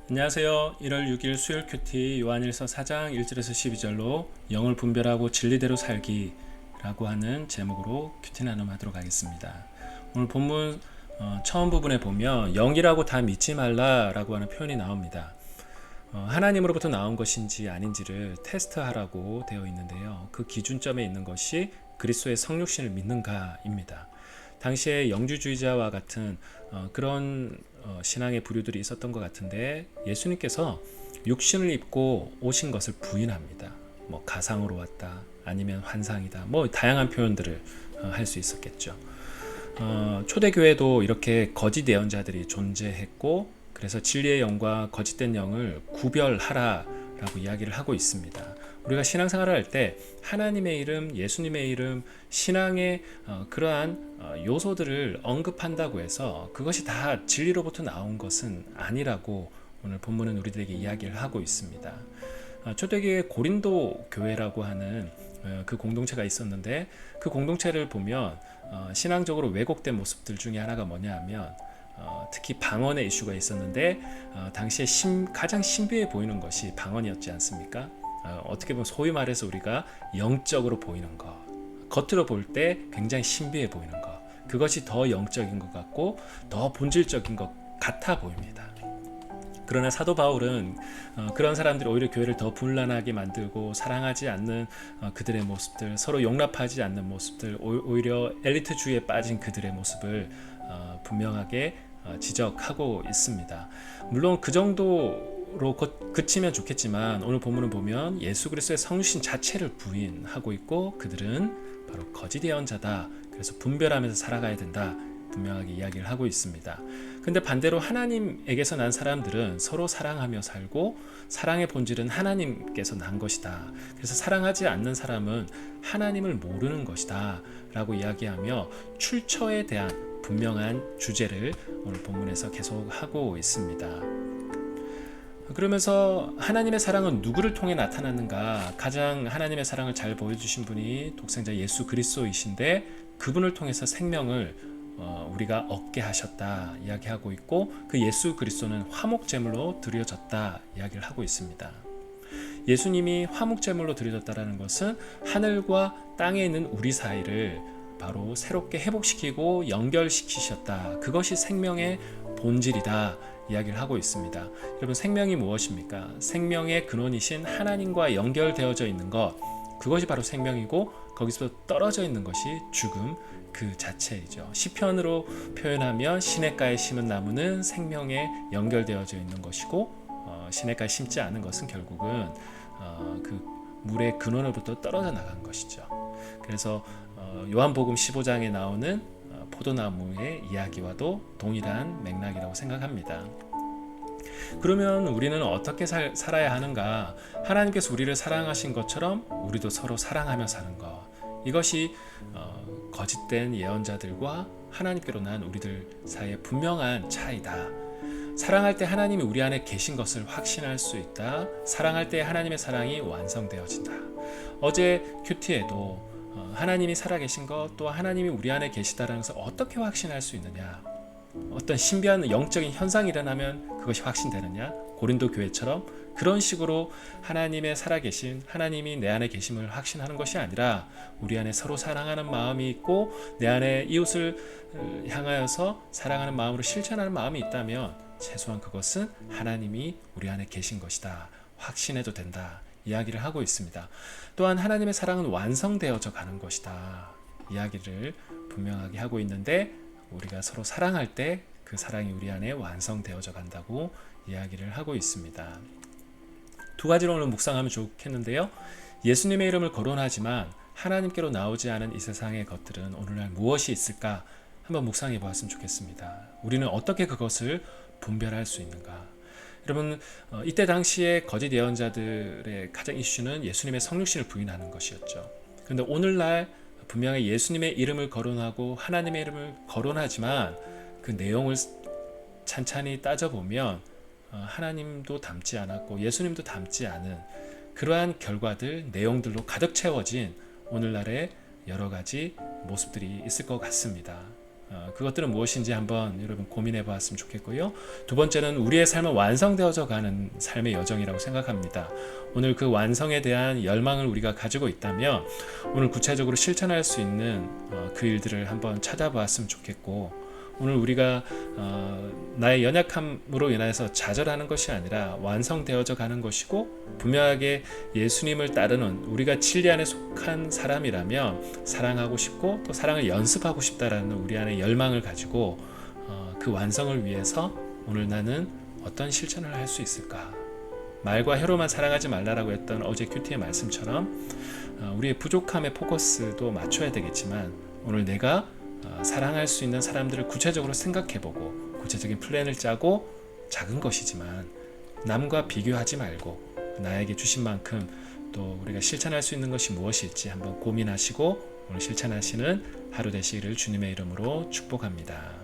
안녕하세요. 1월 6일 수요일 큐티 요한일서 4장 1절에서 12절로 영을 분별하고 진리대로 살기 라고 하는 제목으로 큐티 나눔하도록 하겠습니다. 오늘 본문 처음 부분에 보면 영이라고 다 믿지 말라 라고 하는 표현이 나옵니다. 하나님으로부터 나온 것인지 아닌지를 테스트하라고 되어 있는데요. 그 기준점에 있는 것이 그리스도의 성육신을 믿는가입니다. 당시에 영주주의자와 같은 그런 신앙의 부류들이 있었던 것 같은데 예수님께서 육신을 입고 오신 것을 부인합니다. 뭐 가상으로 왔다, 아니면 환상이다, 뭐 다양한 표현들을 할 수 있었겠죠. 초대교회도 이렇게 거짓 예언자들이 존재했고, 그래서 진리의 영과 거짓된 영을 구별하라라고 이야기를 하고 있습니다. 우리가 신앙생활을 할 때 하나님의 이름, 예수님의 이름, 신앙의 그러한 요소들을 언급한다고 해서 그것이 다 진리로부터 나온 것은 아니라고 오늘 본문은 우리들에게 이야기를 하고 있습니다. 초대교회 고린도 교회라고 하는 그 공동체가 있었는데, 그 공동체를 보면 신앙적으로 왜곡된 모습들 중에 하나가 뭐냐 하면 특히 방언의 이슈가 있었는데, 당시에 가장 신비해 보이는 것이 방언이었지 않습니까? 어떻게 보면 소위 말해서 우리가 영적으로 보이는 것, 겉으로 볼 때 굉장히 신비해 보이는 것, 그것이 더 영적인 것 같고 더 본질적인 것 같아 보입니다. 그러나 사도 바울은 그런 사람들이 오히려 교회를 더 분란하게 만들고 사랑하지 않는 그들의 모습들, 서로 용납하지 않는 모습들, 오히려 엘리트주의에 빠진 그들의 모습을 분명하게 지적하고 있습니다. 물론 그 정도로 그치면 좋겠지만, 오늘 본문을 보면 예수 그리스도의 성신 자체를 부인하고 있고 그들은 바로 거짓 예언자다, 그래서 분별하면서 살아가야 된다, 분명하게 이야기를 하고 있습니다. 근데 반대로 하나님에게서 난 사람들은 서로 사랑하며 살고, 사랑의 본질은 하나님께서 난 것이다, 그래서 사랑하지 않는 사람은 하나님을 모르는 것이다 라고 이야기하며 출처에 대한 분명한 주제를 오늘 본문에서 계속 하고 있습니다. 그러면서 하나님의 사랑은 누구를 통해 나타났는가? 가장 하나님의 사랑을 잘 보여주신 분이 독생자 예수 그리스도이신데, 그분을 통해서 생명을 우리가 얻게 하셨다 이야기하고 있고, 그 예수 그리스도는 화목제물로 드려졌다 이야기를 하고 있습니다. 예수님이 화목제물로 드려졌다는 것은 하늘과 땅에 있는 우리 사이를 바로 새롭게 회복시키고 연결시키셨다, 그것이 생명의 본질이다 이야기를 하고 있습니다. 여러분, 생명이 무엇입니까? 생명의 근원이신 하나님과 연결되어져 있는 것, 그것이 바로 생명이고, 거기서 떨어져 있는 것이 죽음 그 자체이죠. 시편으로 표현하면 시냇가에 심은 나무는 생명에 연결되어져 있는 것이고, 시냇가에 심지 않은 것은 결국은 그 물의 근원으로부터 떨어져 나간 것이죠. 그래서 요한복음 15장에 나오는 포도나무의 이야기와도 동일한 맥락이라고 생각합니다. 그러면 우리는 어떻게 살아야 하는가? 하나님께서 우리를 사랑하신 것처럼 우리도 서로 사랑하며 사는 것, 이것이 거짓된 예언자들과 하나님께로 난 우리들 사이의 분명한 차이다. 사랑할 때 하나님이 우리 안에 계신 것을 확신할 수 있다. 사랑할 때 하나님의 사랑이 완성되어진다. 어제 큐티에도 하나님이 살아계신 것, 또 하나님이 우리 안에 계시다는 것을 어떻게 확신할 수 있느냐? 어떤 신비한 영적인 현상이 일어나면 그것이 확신되느냐? 고린도 교회처럼 그런 식으로 하나님의 살아계신, 하나님이 내 안에 계심을 확신하는 것이 아니라, 우리 안에 서로 사랑하는 마음이 있고 내 안에 이웃을 향하여서 사랑하는 마음으로 실천하는 마음이 있다면 최소한 그것은 하나님이 우리 안에 계신 것이다, 확신해도 된다 이야기를 하고 있습니다. 또한 하나님의 사랑은 완성되어져 가는 것이다 이야기를 분명하게 하고 있는데, 우리가 서로 사랑할 때 그 사랑이 우리 안에 완성되어져 간다고 이야기를 하고 있습니다. 두 가지로 오늘 묵상하면 좋겠는데요. 예수님의 이름을 거론하지만 하나님께로 나오지 않은 이 세상의 것들은 오늘날 무엇이 있을까 한번 묵상해 보았으면 좋겠습니다. 우리는 어떻게 그것을 분별할 수 있는가? 여러분, 이때 당시에 거짓 예언자들의 가장 이슈는 예수님의 성육신을 부인하는 것이었죠. 그런데 오늘날 분명히 예수님의 이름을 거론하고 하나님의 이름을 거론하지만 그 내용을 찬찬히 따져보면 하나님도 닮지 않았고 예수님도 닮지 않은 그러한 결과들, 내용들로 가득 채워진 오늘날의 여러 가지 모습들이 있을 것 같습니다. 그것들은 무엇인지 한번 여러분 고민해 보았으면 좋겠고요. 두 번째는 우리의 삶은 완성되어져 가는 삶의 여정이라고 생각합니다. 오늘 그 완성에 대한 열망을 우리가 가지고 있다면 오늘 구체적으로 실천할 수 있는 그 일들을 한번 찾아보았으면 좋겠고, 오늘 우리가 나의 연약함으로 인해서 좌절하는 것이 아니라 완성되어져 가는 것이고, 분명하게 예수님을 따르는 우리가 진리 안에 속한 사람이라면 사랑하고 싶고 또 사랑을 연습하고 싶다라는 우리 안에 열망을 가지고 그 완성을 위해서 오늘 나는 어떤 실천을 할 수 있을까? 말과 혀로만 사랑하지 말라라고 했던 어제 큐티의 말씀처럼 우리의 부족함에 포커스도 맞춰야 되겠지만, 오늘 내가 사랑할 수 있는 사람들을 구체적으로 생각해보고 구체적인 플랜을 짜고, 작은 것이지만 남과 비교하지 말고 나에게 주신 만큼 또 우리가 실천할 수 있는 것이 무엇일지 한번 고민하시고 오늘 실천하시는 하루 되시기를 주님의 이름으로 축복합니다.